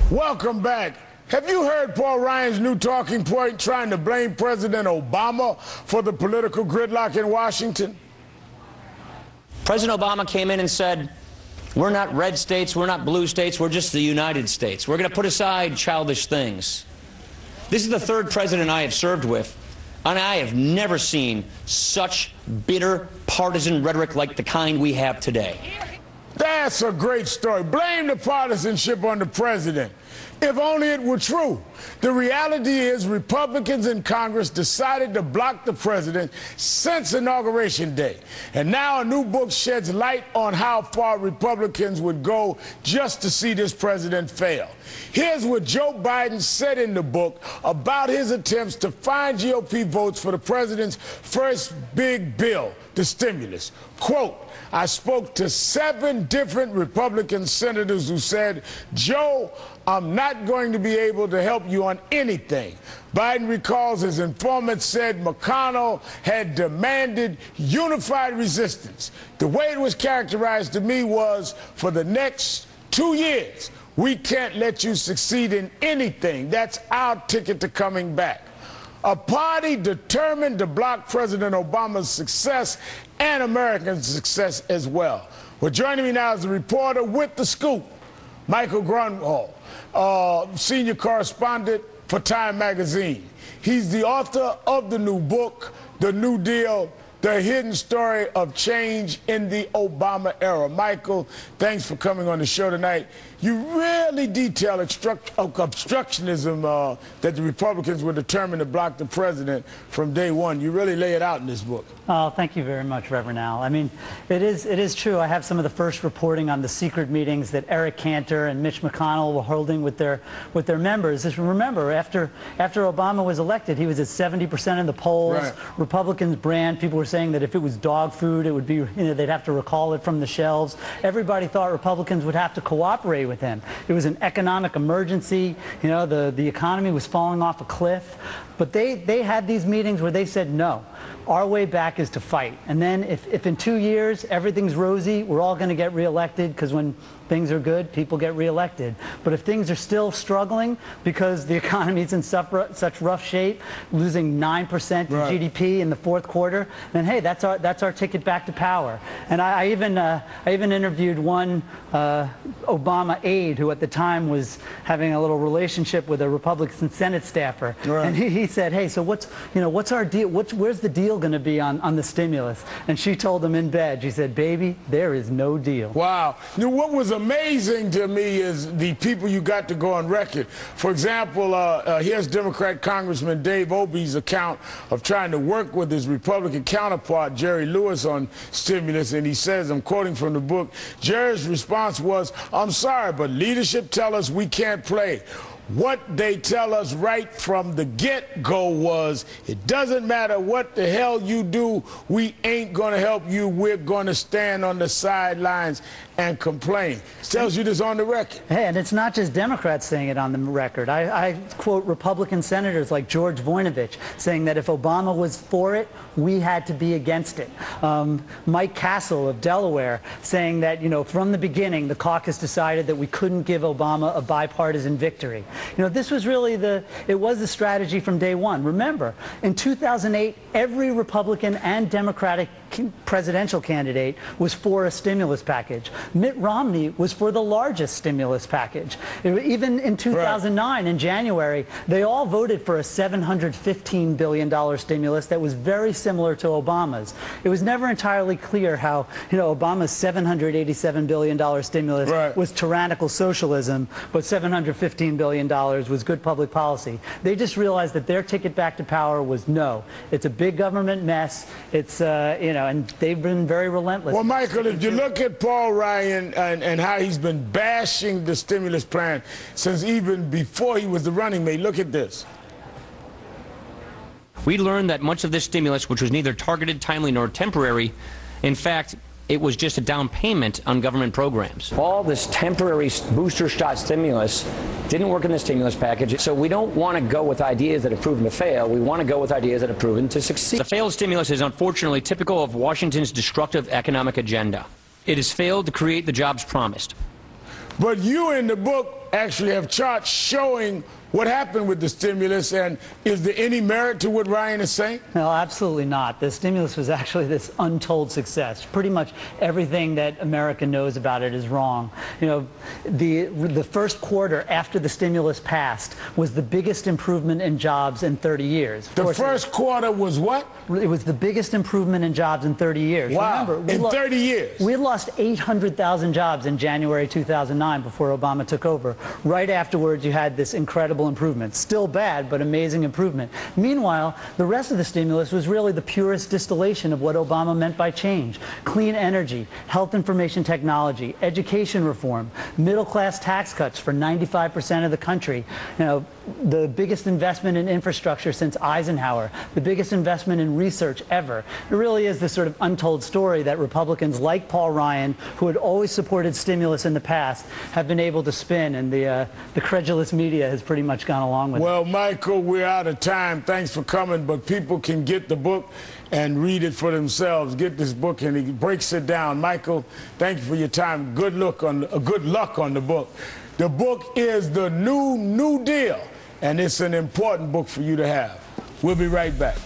Welcome back. Have you heard Paul Ryan's new talking point trying to blame President Obama for the political gridlock in Washington? President Obama came in and said, we're not red states, we're not blue states, we're just the United States. We're going to put aside childish things. This is the third president I have served with, and I have never seen such bitter partisan rhetoric like the kind we have today. That's a great story. Blame the partisanship on the president. If only it were true. The reality is Republicans in Congress decided to block the president since Inauguration Day. And now a new book sheds light on how far Republicans would go just to see this president fail. Here's what Joe Biden said in the book about his attempts to find GOP votes for the president's first big bill, the stimulus. Quote, I spoke to 7 different Republican senators who said, Joe, I'm not going to be able to help you on anything. Biden recalls his informant said McConnell had demanded unified resistance. The way it was characterized to me was, for the next 2 years, we can't let you succeed in anything. That's our ticket to coming back. A party determined to block President Obama's success and American success as well. Well, joining me now is a reporter with The Scoop, Michael Grunwald, senior correspondent for Time magazine. He's the author of the new book, The New Deal, The Hidden Story of Change in the Obama Era. Michael, thanks for coming on the show tonight. You really detail obstructionism that the Republicans were determined to block the president from day one. You really lay it out in this book. Oh, thank you very much, Reverend Al. I mean, it is true. I have some of the first reporting on the secret meetings that Eric Cantor and Mitch McConnell were holding with their members. Just remember, after Obama was elected, he was at 70% in the polls. Right. Republicans brand. People were saying that if it was dog food, it would be, they'd have to recall it from the shelves. Everybody thought Republicans would have to cooperate with him. It was an economic emergency. The economy was falling off a cliff. But they had these meetings where they said, no, our way back is to fight. And then if in 2 years everything's rosy, we're all going to get reelected, because when things are good, people get reelected. But if things are still struggling because the economy is in such rough shape, losing 9% to GDP in the fourth quarter, then hey, that's our ticket back to power. And I even interviewed one Obama aide who at the time was having a little relationship with a Republican Senate staffer, and he said, hey, so what's our deal? Where's the deal going to be on the stimulus? And she told him in bed, she said, baby, there is no deal. Wow. What was amazing to me is the people you got to go on record. For example, here's Democrat Congressman Dave Obey's account of trying to work with his Republican counterpart, Jerry Lewis, on stimulus, and he says, I'm quoting from the book, Jerry's response was, I'm sorry, but leadership tell us we can't play. What they tell us right from the get-go was, it doesn't matter what the hell you do, we ain't going to help you. We're going to stand on the sidelines and complain. It tells you this on the record. Hey, and it's not just Democrats saying it on the record. I quote Republican senators like George Voinovich saying that if Obama was for it, we had to be against it. Mike Castle of Delaware saying that, from the beginning, the caucus decided that we couldn't give Obama a bipartisan victory. This was really the strategy from day one. Remember, in 2008, every Republican and Democratic presidential candidate was for a stimulus package. Mitt Romney was for the largest stimulus package. Even in 2009, in January, they all voted for a $715 billion stimulus that was very similar to Obama's. It was never entirely clear how, Obama's $787 billion stimulus was tyrannical socialism, but $715 billion was good public policy. They just realized that their ticket back to power was no. It's a big government mess. It's, and they've been very relentless. Well, Michael, if you look at Paul Ryan and how he's been bashing the stimulus plan since even before he was the running mate, look at this. We learned that much of this stimulus, which was neither targeted, timely, nor temporary, in fact, it was just a down payment on government programs. All this temporary booster shot stimulus didn't work in the stimulus package, so we don't want to go with ideas that have proven to fail. We want to go with ideas that have proven to succeed. The failed stimulus is unfortunately typical of Washington's destructive economic agenda. It has failed to create the jobs promised. But you in the book actually have charts showing what happened with the stimulus, and is there any merit to what Ryan is saying? No, absolutely not. The stimulus was actually this untold success. Pretty much everything that America knows about it is wrong. You know, the first quarter after the stimulus passed was the biggest improvement in jobs in 30 years. The first quarter was what? It was the biggest improvement in jobs in 30 years. Wow, Remember, in 30 years. We had lost 800,000 jobs in January 2009 before Obama took over. Right afterwards, you had this incredible improvement. Still bad, but amazing improvement. Meanwhile, the rest of the stimulus was really the purest distillation of what Obama meant by change. Clean energy, health information technology, education reform, middle-class tax cuts for 95% of the country, you know, the biggest investment in infrastructure since Eisenhower, the biggest investment in research ever. It really is this sort of untold story that Republicans like Paul Ryan, who had always supported stimulus in the past, have been able to spin, and the credulous media has pretty much gone along with it. Well, Michael, we're out of time. Thanks for coming, but people can get the book and read it for themselves. Get this book, and he breaks it down. Michael, thank you for your time. Good luck on the book. The book is The New Deal, and it's an important book for you to have. We'll be right back.